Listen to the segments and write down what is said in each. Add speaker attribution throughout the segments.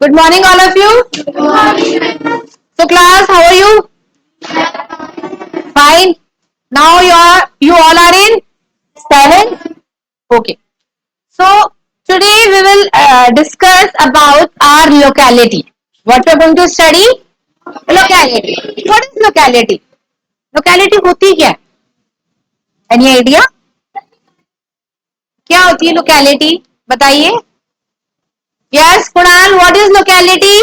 Speaker 1: Good morning, all of you. Good morning. So, class, how are you? Fine. Now you all are in seventh. Okay. So today we will discuss about our locality. What we are going to study? Locality. What is locality? Locality होती क्या? Any idea? क्या होती है locality? बताइए. Yes, Kunal. What is locality?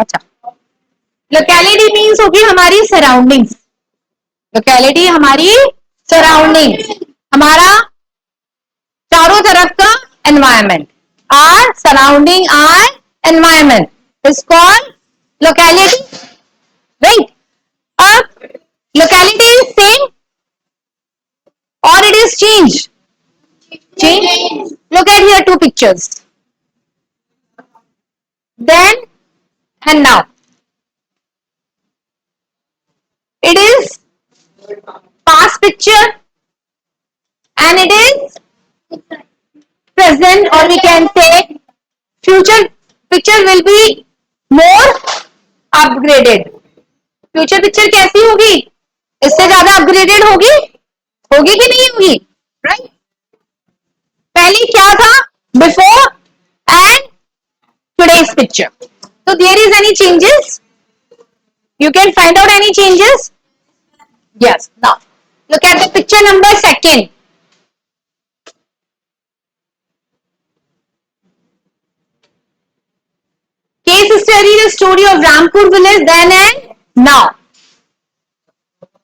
Speaker 1: अच्छा. Locality means होगी हमारी surroundings. Locality हमारी सराउंडिंग्स, हमारा चारों तरफ का environment. Our surrounding or environment is called locality. Right. अब लोकेलिटी इज सेम और it is change. Change. Look at here two pictures. Then and now. It is past picture and it is present, or we can say future picture will be more upgraded. Future picture कैसी होगी? इससे ज्यादा upgraded होगी. होगी कि नहीं होगी? Right. पहले क्या था? Before and today's picture. So there is any changes? You can find out any changes? Yes. Now look at the picture number second. Case study the story of Rampur village then and now.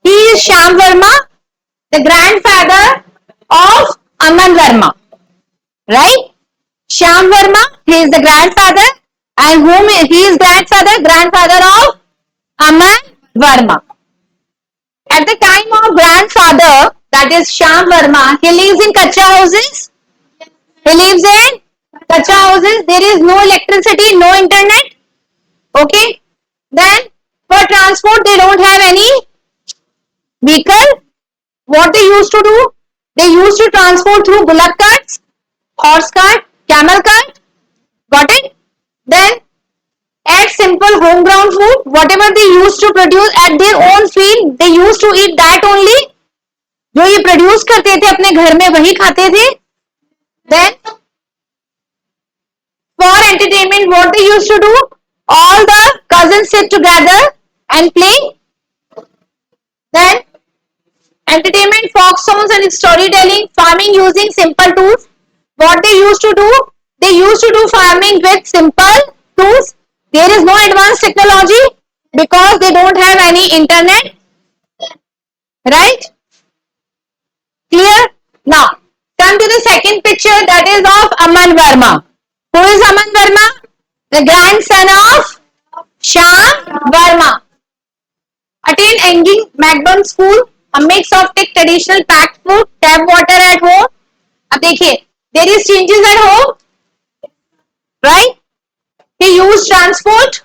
Speaker 1: He is Shyam Verma, the grandfather of Aman Verma. Right? Shyam Verma, he is the grandfather, and whom he is grandfather of Aman Verma. At the time of grandfather, that is Shyam Verma, he lives in Kacha houses. He lives in Kacha houses. There is no electricity, no internet. Okay. Then for transport, they don't have any vehicle. What they used to do? They used to transport through bullock carts, horse cart, camel cart. Got it? Then add simple home ground food. Whatever they used to produce at their own field, they used to eat that only. जो ये produce करते थे अपने घर में वही खाते थे. Then for entertainment, what they used to do? All the cousins sit together and play. Then entertainment, folk songs and storytelling, farming using simple tools. What they used to do? They used to do farming with simple tools. There is no advanced technology because they don't have any internet. Right? Clear? Now, come to the second picture, that is of Aman Verma. Who is Aman Verma? The grandson of Shyam Verma. Attend Engin Macdon School, a mix of tech traditional packed food, tap water at home. अब देखिए, there is changes at home, right? He used transport.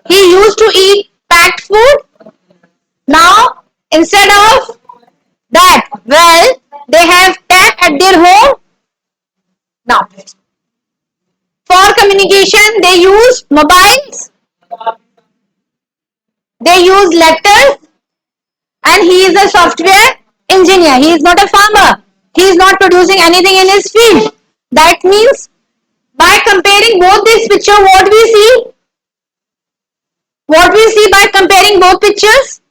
Speaker 1: He used to eat packed food. Now, instead of that, well, they have tap at their home. Now, for communication, they use mobiles. They use letters, and he is a software engineer. He is not a farmer. He is not producing anything in his field. That means by comparing both this picture, what we see by comparing both pictures?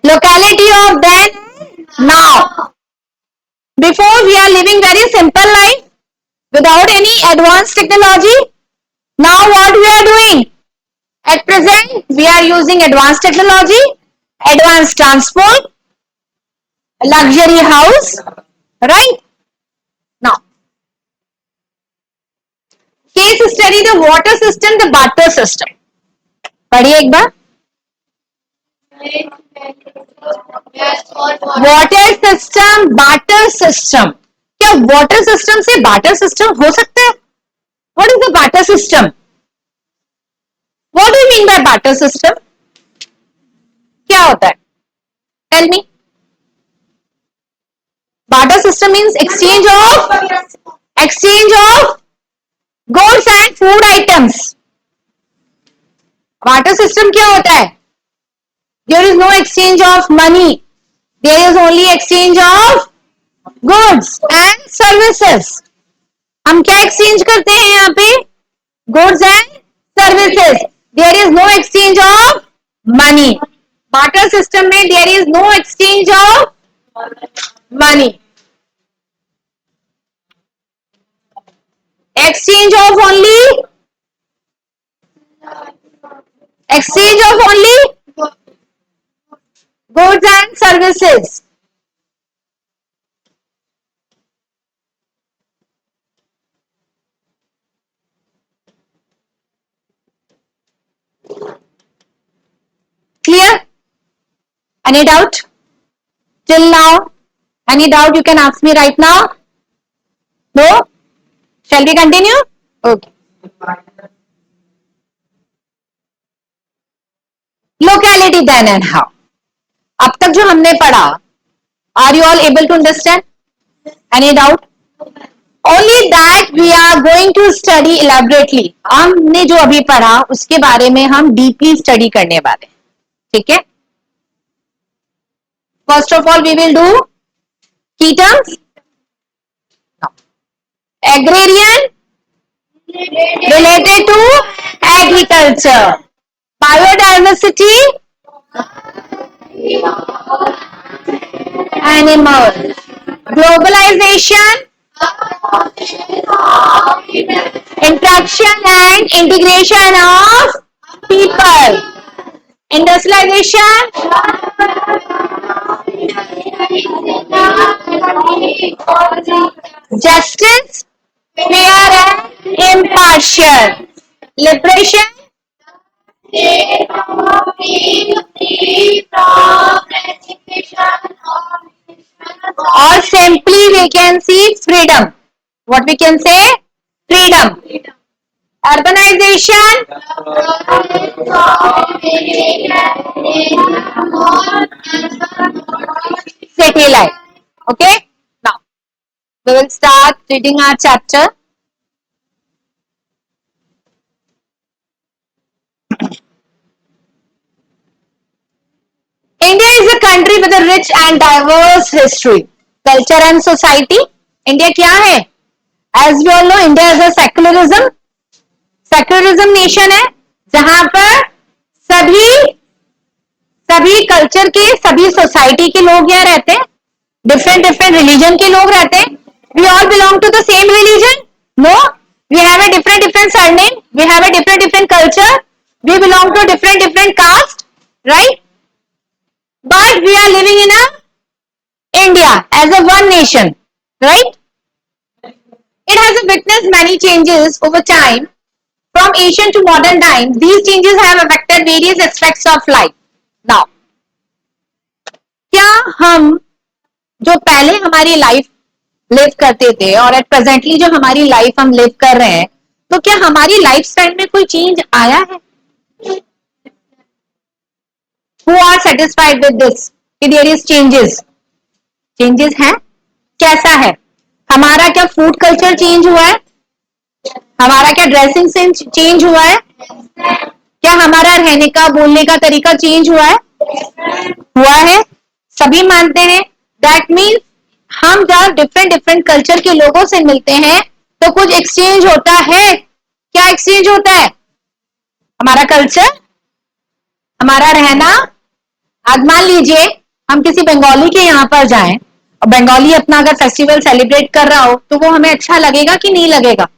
Speaker 1: Locality of then now. Before we are living very simple life without any advanced technology. Now what we are doing? At present, we are using advanced technology, advanced transport, luxury house, right? Now, case study the water system, the barter system. पढ़िए एक बार. Water system, barter system. क्या water system से barter system हो सकता है? What is the barter system? What do mean by barter system? क्या होता है? Tell me. Barter system means exchange of goods and food items. Barter system क्या होता है? There is no exchange of money. There is only exchange of goods and services. हम क्या exchange करते हैं यहाँ पे? Goods and services. There is no exchange of money. Barter system में there is no exchange of money. Exchange of only goods and services. Clear? Any doubt? Till now? Any doubt you can ask me right now? No? Shall we continue? Okay. Locality then and how. अब तक जो हमने पढ़ा, are you all able to understand? Any doubt? Only that we are going to study elaborately. हमने जो अभी पढ़ा उसके बारे में हम deeply study करने वाले हैं. ठीक है? First of all, we will do key terms. Agrarian related to agriculture. Biodiversity, animal. Globalization, interaction and integration of people. Industrialization, justice, fair and impartial. Liberation, or simply we can see freedom. What we can say? Freedom. Urbanization, city life. Okay? Now, we will start reading our chapter. India is a country with a rich and diverse history, culture and society. India क्या है? As we all know, India is a secularism nation है, जहां पर सभी culture के, सभी society के लोग यहाँ रहते हैं, डिफरेंट रिलीजन के लोग रहते हैं. We all belong to the same religion? No. We have a different surname. We have a different culture. We belong to different caste, right? But we are living in a India as a one nation, right? It has witnessed many changes over time. From ancient to modern times, these changes have affected various aspects of life. Now, क्या हम जो पहले हमारी life live करते थे और eight presently जो हमारी लाइफ हम लिव कर रहे हैं, तो क्या हमारी लाइफ स्टाइल में कोई चेंज आया है? Who are satisfied with this? कि there is changes हैं? कैसा है? हमारा क्या फूड कल्चर चेंज हुआ है? हमारा क्या ड्रेसिंग सेंस चेंज हुआ है? क्या हमारा रहने का, बोलने का तरीका चेंज हुआ है? सभी मानते हैं. दैट मीन्स हम जब डिफरेंट कल्चर के लोगों से मिलते हैं तो कुछ एक्सचेंज होता है. क्या एक्सचेंज होता है? हमारा कल्चर, हमारा रहना. आज मान लीजिए हम किसी बंगाली के यहाँ पर जाएं और बंगाली अपना अगर फेस्टिवल सेलिब्रेट कर रहा हो तो वो हमें अच्छा लगेगा कि नहीं लगेगा?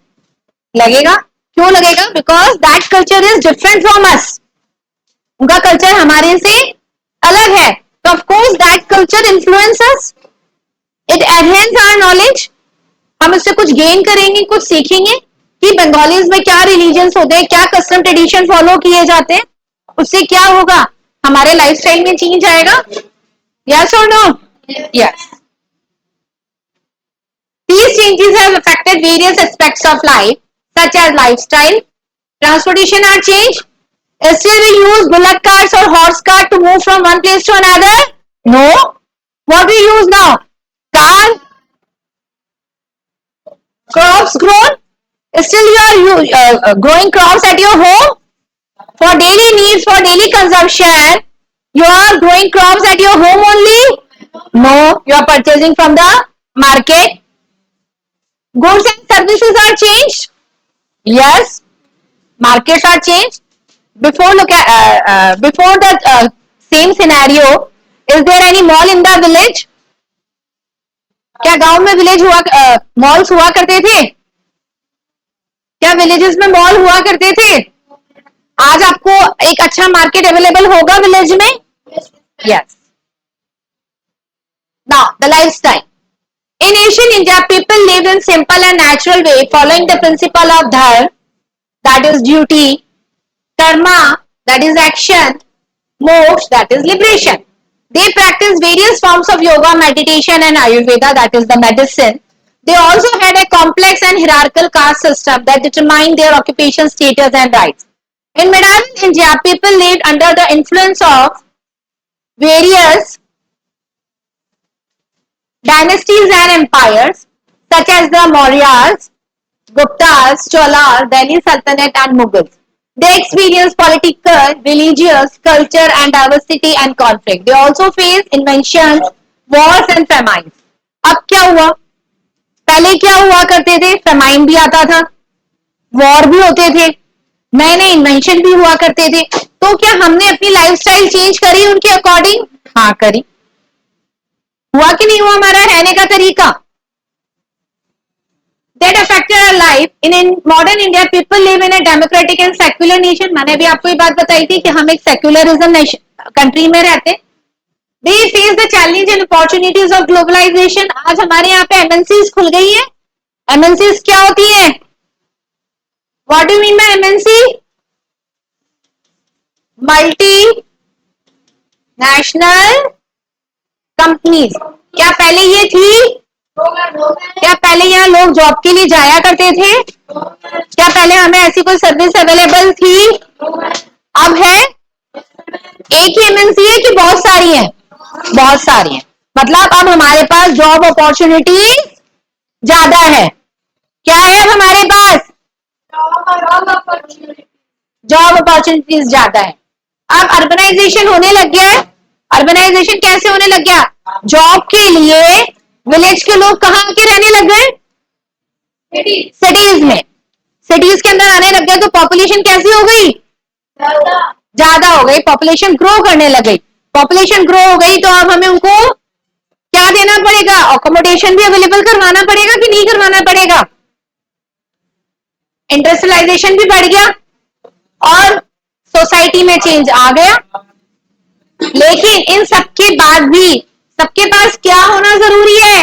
Speaker 1: लगेगा. क्यों लगेगा? Because that culture is different from us. उनका कल्चर हमारे से अलग है. तो of course that culture influences, it enhance our knowledge. हम इससे कुछ गेन करेंगे, कुछ सीखेंगे कि बंगालीज में क्या रिलीजन्स होते हैं, क्या कस्टम ट्रेडिशन फॉलो किए जाते हैं. उससे क्या होगा? हमारे लाइफस्टाइल में चेंज आएगा. यस और no? Yes. These changes have affected various aspects of life, such as lifestyle, transportation are changed, Still we use bullock carts or horse cart to move from one place to another? No. What we use now? Car, crops grown. Still you are growing crops at your home for daily needs, for daily consumption. You are growing crops at your home only? No, you are purchasing from the market. Goods and services are changed? Yes, markets are changed. Before the same scenario, is there any mall in the village? क्या गांव में village हुआ malls हुआ करते थे? क्या villages में mall हुआ करते थे? आज आपको एक अच्छा मार्केट अवेलेबल होगा विलेज में? Yes. Now the lifestyle. In ancient India, people lived in simple and natural way, following the principle of dharma, that is duty, karma, that is action, moksha, that is liberation. They practiced various forms of yoga, meditation, and Ayurveda, that is the medicine. They also had a complex and hierarchical caste system that determined their occupation, status, and rights. In medieval India, people lived under the influence of various dynasties and empires such as the Mauryas, Guptas, Cholas, Delhi Sultanate, and Mughals. They experienced political, religious, culture, and diversity and conflict. They also faced inventions, wars, and famines. अब क्या हुआ? पहले क्या हुआ करते थे? Famine भी आता था, वॉर भी होते थे, नए नए इन्वेंशन भी हुआ करते थे. तो क्या हमने अपनी लाइफस्टाइल चेंज करी उनके अकॉर्डिंग? हाँ करी. हुआ कि नहीं हुआ हमारा रहने का तरीका? That affected our life. In modern India, people live in a democratic and secular nation. मैंने भी आपको ये बात बताई थी कि हम एक सेक्युलरिज्म कंट्री में रहते. They face the challenge and opportunities of globalization. आज हमारे यहाँ पे MNCs खुल गई है. MNCs क्या होती है? What do you mean by MNC? Multinational companies. क्या पहले ये थी? क्या पहले यहाँ लोग जॉब के लिए जाया करते थे? क्या पहले हमें ऐसी कोई सर्विस अवेलेबल थी? अब है एक ही एमएनसी है कि बहुत सारी हैं? बहुत सारी हैं. मतलब अब हमारे पास जॉब अपॉर्चुनिटी ज्यादा है. क्या है अब हमारे पास? जॉब अपॉर्चुनिटीज ज्यादा है. अब अर्बनाइजेशन होने लग गया है. अर्बनाइजेशन कैसे होने लग गया? जॉब के लिए विलेज के लोग कहां आके रहने लग गए? सिटीज में. सिटीज के अंदर आने लग गए तो पॉपुलेशन कैसी हो गई? ज्यादा हो गई. पॉपुलेशन ग्रो करने लग गई. पॉपुलेशन ग्रो हो गई तो अब हमें उनको क्या देना पड़ेगा? अकोमोडेशन भी अवेलेबल करवाना पड़ेगा कि नहीं करवाना पड़ेगा? इंडस्ट्रियलाइजेशन भी बढ़ गया और सोसाइटी में चेंज आ गया. लेकिन इन सबके बाद भी सबके पास क्या होना जरूरी है?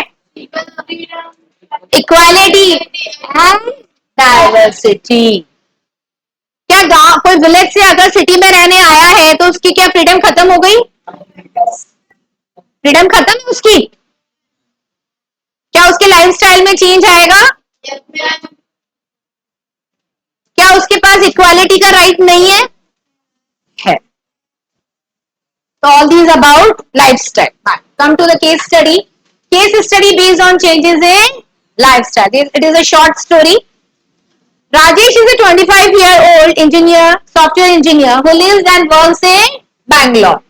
Speaker 1: Equality and diversity. क्या गांव कोई विलेज से अगर सिटी में रहने आया है तो उसकी क्या फ्रीडम खत्म हो गई? फ्रीडम खत्म है उसकी? क्या उसके लाइफस्टाइल में चेंज आएगा? क्या उसके पास इक्वालिटी का राइट नहीं है? है. So all these about lifestyle. Come to the case study. Case study based on changes in lifestyle. It is a short story. Rajesh is a 25-year-old engineer, software engineer who lives and works in Bangalore,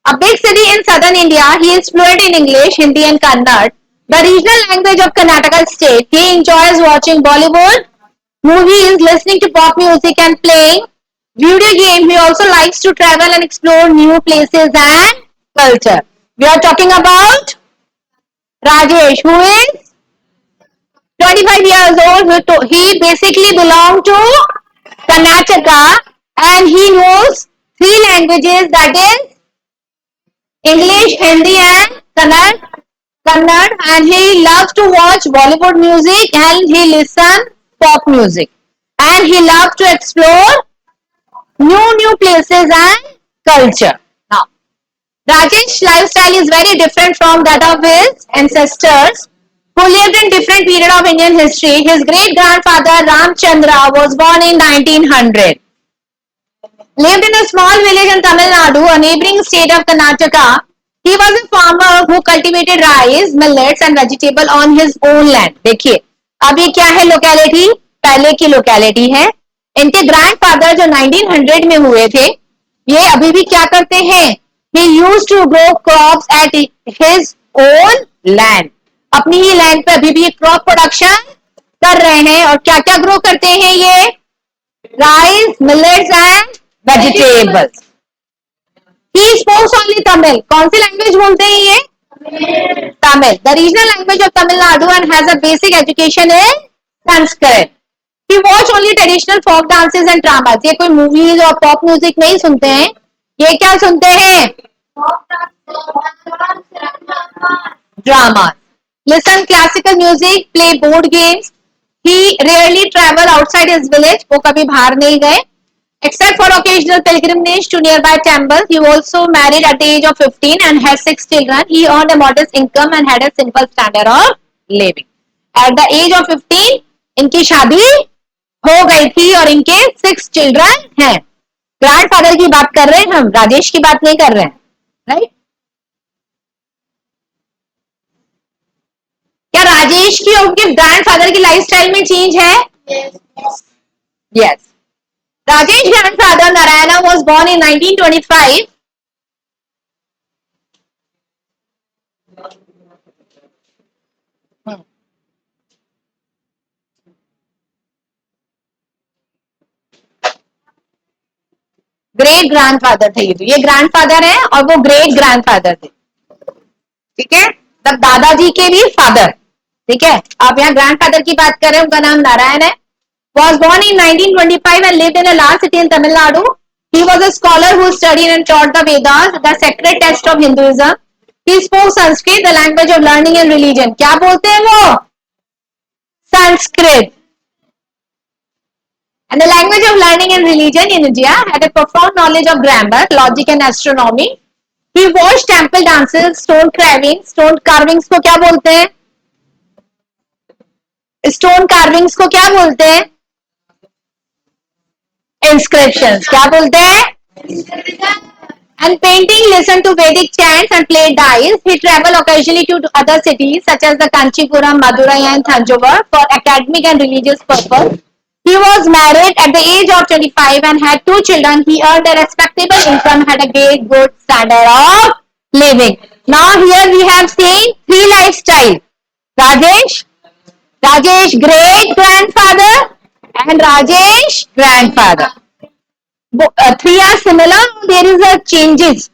Speaker 1: a big city in southern India. He is fluent in English, Hindi and Kannada, the regional language of Karnataka state. He enjoys watching Bollywood movies, listening to pop music and playing video game. He also likes to travel and explore new places and culture. We are talking about Rajesh, who is 25 years old. He basically belongs to Karnataka and he knows 3 languages, that is English, Hindi and Kannada, and he loves to watch Bollywood music and he listens pop music and he loves to explore new places and culture. Now, Rajesh's lifestyle is very different from that of his ancestors who lived in different period of Indian history. His great grandfather Ramchandra was born in 1900. Lived in a small village in Tamil Nadu, a neighboring state of Karnataka. He was a farmer who cultivated rice, millets and vegetable on his own land. देखिए अब ये क्या है locality, पहले की locality है. इनके grandfather जो 1900 में हुए थे, ये अभी भी क्या करते हैं? He used to grow crops at his own land. अपनी ही लैंड पे अभी भी क्रॉप प्रोडक्शन कर रहे हैं. और क्या क्या ग्रो करते हैं ये? Rice, millets and vegetables. He spoke only Tamil. कौन सी लैंग्वेज बोलते हैं ये? Tamil. The regional language of Tamil Nadu and has a basic education in Sanskrit. He watched only traditional folk dances and dramas. ये कोई movies और pop music नहीं सुनते हैं. ये क्या सुनते हैं? Dramas. Listen classical music, play board games. He rarely travel outside his village. वो कभी बाहर नहीं गए. Except for occasional pilgrimage to nearby temples, he also married at the age of 15 and had 6 children. He earned a modest income and had a simple standard of living. At the age of 15, इनकी शादी हो गई थी और इनके 6 children हैं. Grandfather की बात कर रहे हैं हम, राजेश की बात नहीं कर रहे हैं, राइट? क्या राजेश की और उनके ग्रैंडफादर की लाइफस्टाइल में चेंज है? Yes. Rajesh's grandfather Narayana was born in 1925. Great grandfather थे ये ग्रैंडफादर है और वो ग्रेट ग्रैंडफादर थे. ठीक है, तब दादाजी के भी फादर. ठीक है, आप यहाँ ग्रैंडफादर की बात कर रहे हैं, उनका नाम नारायण है. Was born in 1925 and lived in a large city in Tamil Nadu. He was a scholar who studied and taught the Vedas, the sacred text of Hinduism. He spoke Sanskrit, the language of learning and religion. क्या बोलते हैं वो? Sanskrit. And the language of learning and religion in India, had a profound knowledge of grammar, logic and astronomy. He watched temple dances, stone carvings. Stone carvings को क्या बोलते हैं? Stone carvings को क्या बोलते हैं? Inscriptions. क्या बोलते हैं? And painting, listened to Vedic chants and played dice. He traveled occasionally to other cities such as the Kanchipuram, Madurai and Thanjavur for academic and religious purpose. He was married at the age of 25 and had 2 children. He earned a respectable income, had a great good standard of living. Now here we have seen 3 lifestyle. Rajesh great grandfather and Rajesh grandfather. 3 are similar. There is a changes.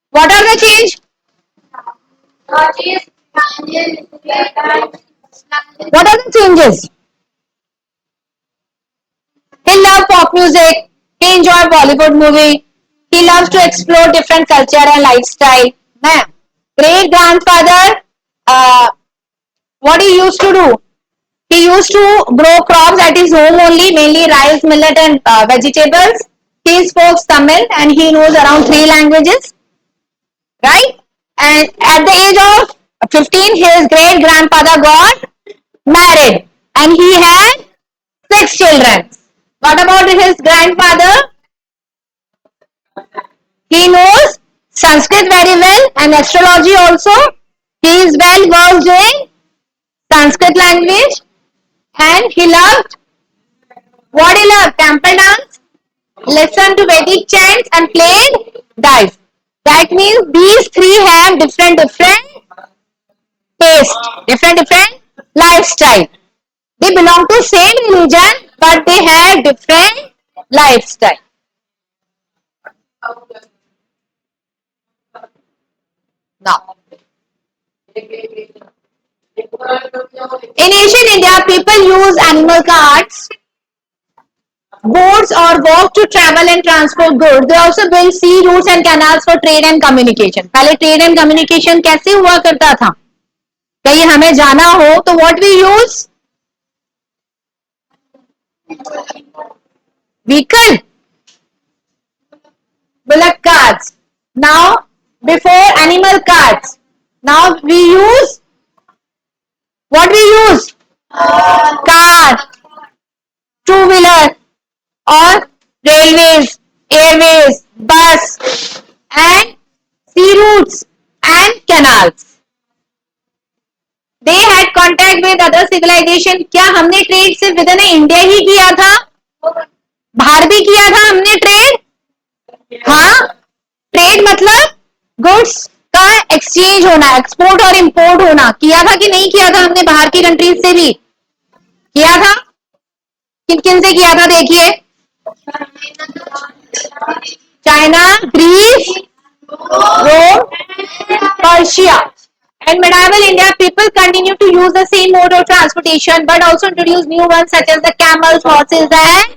Speaker 1: What are the change? What are the changes? He loved pop music. He enjoyed Bollywood movie. He loves to explore different culture and lifestyle. Ma'am, great grandfather, what he used to do? He used to grow crops at his home only, mainly rice, millet and vegetables. He spoke Tamil and he knows around 3 languages, right? And at the age of 15, his great grandfather got married and he had 6 children. What about his grandfather? He knows Sanskrit very well and astrology also. He is well versed in Sanskrit language and he loved, what he loved? Temple dance, listened to Vedic chants and played dice. That means these 3 have different taste, different lifestyle. They belong to same religion but they have different lifestyle. Now, in ancient India, people use animal carts, boats or walk to travel and transport goods. They also build sea routes and canals for trade and communication. पहले trade and communication कैसे हुआ करता था? कहीं हमें जाना हो तो what we use? Vehicle, bullock carts. Now, before animal carts, now we use, what we use? Car. और railways, airways, bus and sea routes and canals. They had contact with other civilization. क्या हमने trade सिर्फ with in India ही किया था? बाहर भी किया था हमने ट्रेड. हाँ, ट्रेड मतलब गुड्स का एक्सचेंज होना, एक्सपोर्ट और इंपोर्ट होना. किया था कि नहीं किया था हमने बाहर की कंट्रीज से भी? किया था. किन किन से किया था देखिए? China, Greece, Rome, Persia. In medieval India, people continue to use the same mode of transportation, but also introduce new ones such as the camels, horses, and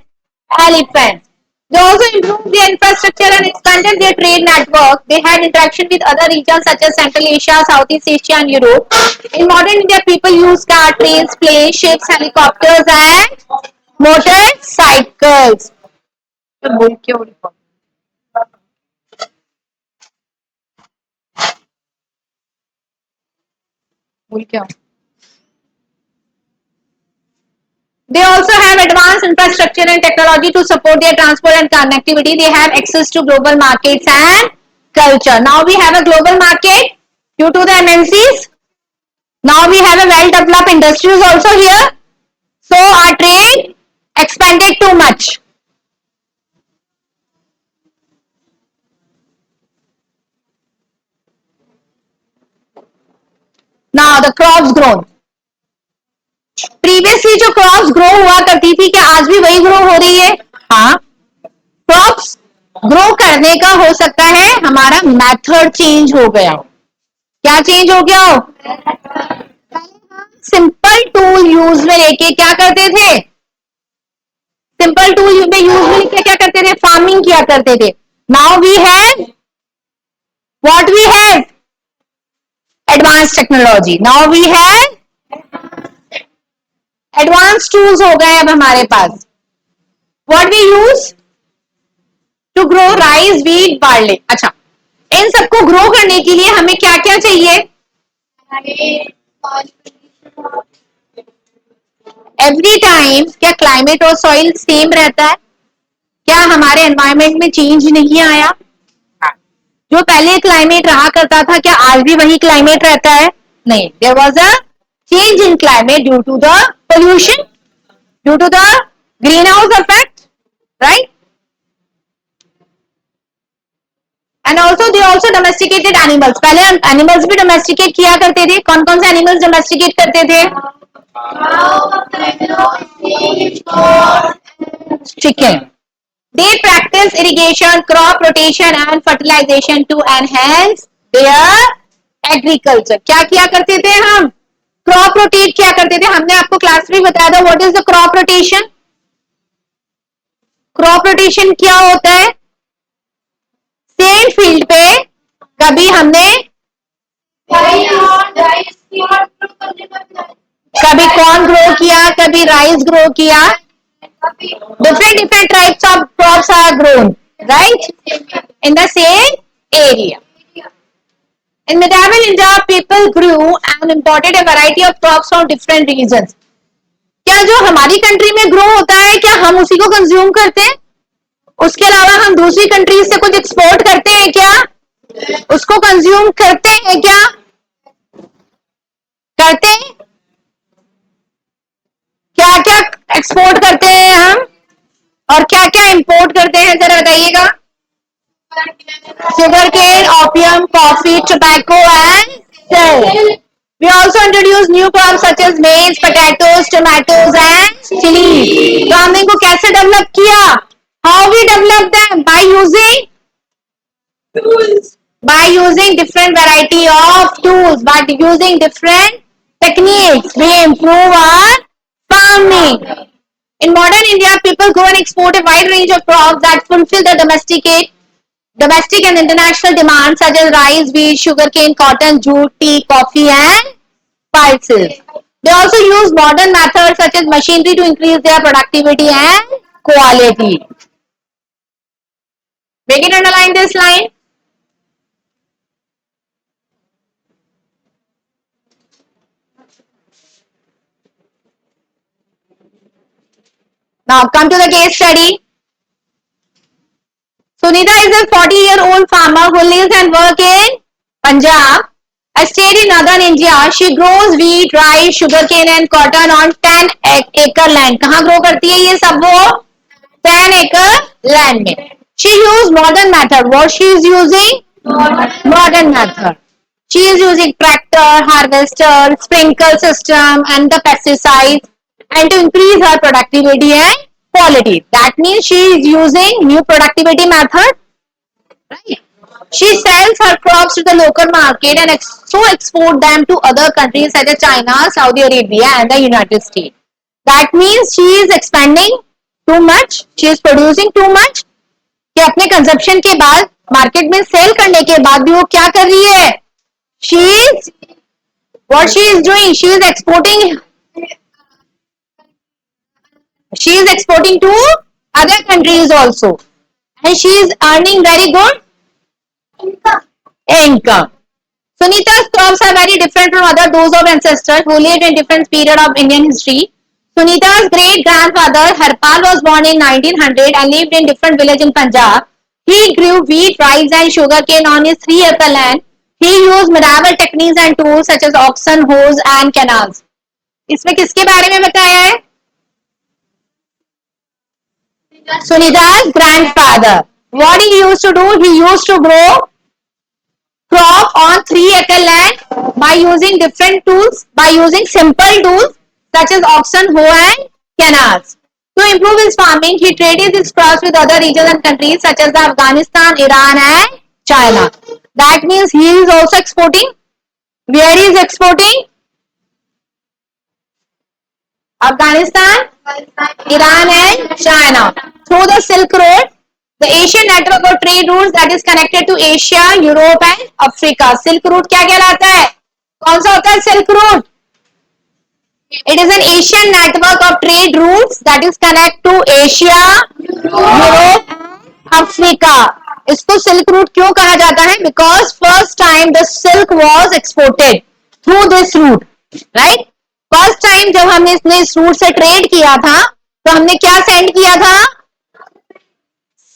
Speaker 1: elephants. They also improved their infrastructure and expanded their trade network. They had interaction with other regions such as Central Asia, Southeast Asia, and Europe. In modern India, people use car, trains, planes, ships, helicopters, and motorcycles. They also have advanced infrastructure and technology to support their transport and connectivity. They have access to global markets and culture. Now we have a global market due to the MNCs. Now we have a well-developed industries also here. So our trade expanded too much. Now the crops grown. Previously जो crops grow हुआ करती थी क्या आज भी वही grow हो रही है? हाँ, क्रॉप्स ग्रो करने का हो सकता है हमारा मेथड चेंज हो गया. क्या चेंज हो गया हो? सिंपल टूल यूज में लेके क्या करते थे? सिंपल टूल में यूज में लेके क्या करते थे? फार्मिंग किया करते थे. Now we have what we have? Advance technology. Now we have advance tools हो गए अब हमारे पास. What we use to grow rice, wheat, barley. अच्छा, इन सबको ग्रो करने के लिए हमें क्या क्या चाहिए? एवरी टाइम क्या क्लाइमेट और सॉइल सेम रहता है? क्या हमारे एनवायरमेंट में चेंज नहीं आया? जो पहले क्लाइमेट रहा करता था क्या आज भी वही क्लाइमेट रहता है? नहीं. There was a change in climate due to the pollution, due to the green house effect, right? And also they also domesticated animals. पहले हम एनिमल्स भी डोमेस्टिकेट किया करते थे. कौन कौन से एनिमल्स डोमेस्टिकेट करते थे? Chicken. They practice irrigation, crop rotation and fertilization to enhance their agriculture. क्या किया करते थे हम? क्रॉप रोटेट किया करते थे. हमने आपको क्लास में बताया था what is the crop rotation. Crop rotation क्या होता है? सेम फील्ड पे कभी हमने कभी कॉर्न ग्रो किया, कभी राइस ग्रो किया. Different different types of crops are grown, right? In the same area. In medieval India, people grew and imported a variety of crops from different regions. क्या जो हमारी कंट्री में grow होता है क्या हम उसी को कंज्यूम करते हैं? उसके अलावा हम दूसरी कंट्रीज से कुछ एक्सपोर्ट करते हैं क्या? उसको कंज्यूम करते हैं क्या? करते हैं. क्या क्या एक्सपोर्ट करते हैं हम और क्या क्या इंपोर्ट करते हैं जरा बताइएगा. Sugarcane, opium, coffee, tobacco, and salt. We also introduced new crops such as maize, potatoes, tomatoes, and chilies. तो हमने इनको कैसे डेवलप किया? How we develop them? By using different variety of tools, but using different techniques, we improve our farming. In modern India, people grow and export a wide range of crops that fulfill the domestic and international demands such as rice, wheat, sugarcane, cotton, jute, tea, coffee, and spices. They also use modern methods such as machinery to increase their productivity and quality. We can underline this line. Now come to the case study. Sunita is a 40-year-old farmer who lives and works in Punjab, a state in northern India. She grows wheat, rice, sugarcane and cotton on 10 acre land. कहाँ grow करती है ये सब वो? 10-acre land में. She used modern method. What she is using? Modern method. She is using tractor, harvester, sprinkle system and the pesticides and to increase her productivity and quality. That means she is using new productivity method. Right? She sells her crops to the local market and so export them to other countries such as China, Saudi Arabia and the United States. That means she is expanding too much. She is producing too much. कि अपने consumption के बाद market में cell करने के बाद भी वो क्या कर रही है? She is what she is doing? She is exporting. She is exporting to other countries also, and she is earning very good income. Sunita's crops are very different from other those of ancestors who lived in different period of Indian history. Sunita's great grandfather Harpal was born in 1900 and lived in different village in Punjab. He grew wheat, rice and sugarcane on his 3 acre land. He used medieval techniques and tools such as oxen, hoes and canals. इसमें किसके बारे में बताया है? Sunita's grandfather. What he used to do? He used to grow crop on 3 acre land by using different tools, by using simple tools such as oxen, hoe and canals. To improve his farming, he traded his crops with other regions and countries such as Afghanistan, Iran and China. That means he is also exporting. Where he is exporting? Afghanistan, Iran and China. Through the Silk Road, the Asian network of trade routes that is connected to Asia, Europe and Africa. Silk Route क्या कहलाता है? कौन सा होता है Silk Route? It is an Asian network of trade routes that is connect to Asia, Europe, Africa. इसको Silk Route क्यों कहा जाता है? Because first time the silk was exported through this route, right? First time जब हमने इस root से trade किया था तो हमने क्या सेंड किया था?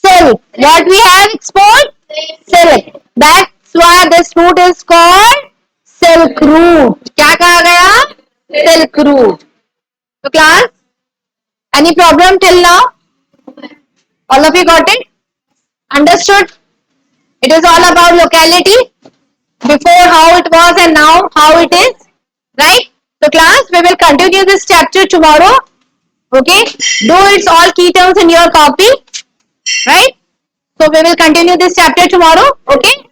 Speaker 1: Silk. What we have export? Silk. That's why this route is called Silk Route. क्या कहा गया? Silk Route. So class, any problem till now? All of you got it? Understood? It is all about locality. Before how it was and now how it is. Right? So class, we will continue this chapter tomorrow. Okay? Do its all key terms in your copy. Right? So we will continue this chapter tomorrow. Okay?